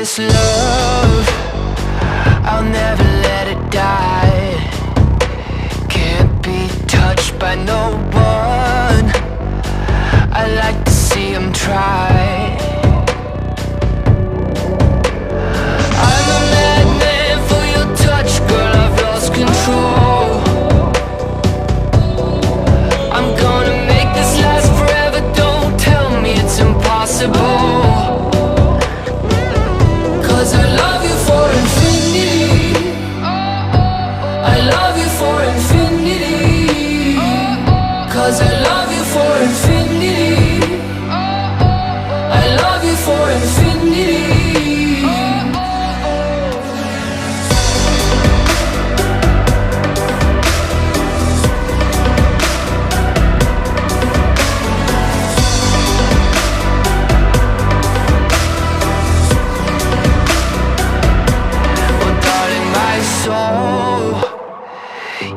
this love, I'll never let it die. Can't be touched by no one. I like to see them try. I'm a madman for your touch, girl, I've lost control. I'm gonna make this last forever, don't tell me it's impossible. Cause I love you for infinity. I love you for infinity. Cause I love you for infinity. I love you for infinity.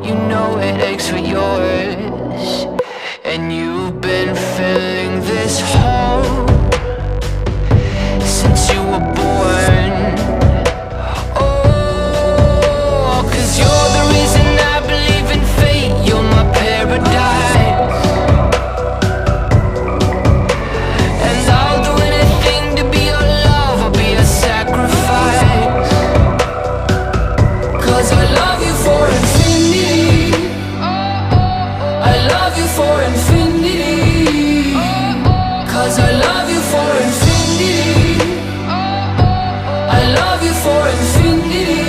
You know it aches for yours, and you've been filling this hole since you were born. Oh, 'cause you're the reason I believe in fate. You're my paradise, and I'll do anything to be your love. I'll be a sacrifice, 'cause I love you for infinity. I love you for infinity. 'Cause I love you for infinity. I love you for infinity.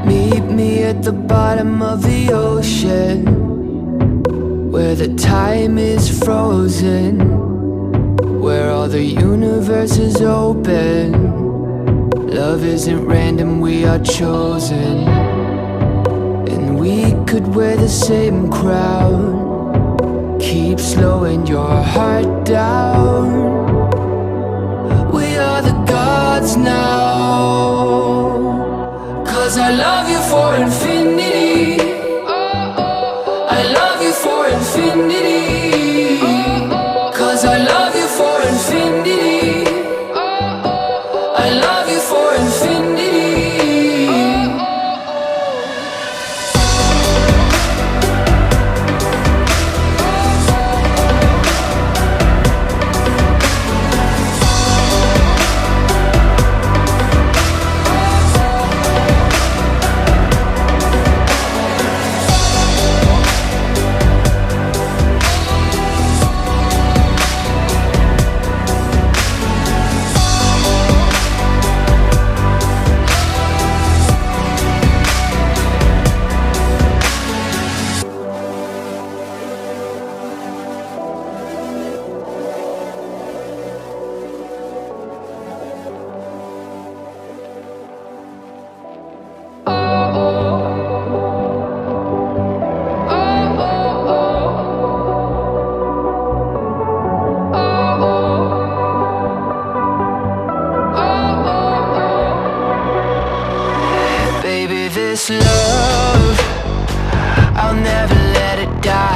Meet me at the bottom of the ocean, where the time is frozen, where all the universe is open. Love isn't random, we are chosen. And we could wear the same crown, keep slowing your heart down. We are the gods now. 'Cause I love you for infinity. I love you for infinity. 'Cause I love you for infinity. I love you for infinity. This love, I'll never let it die.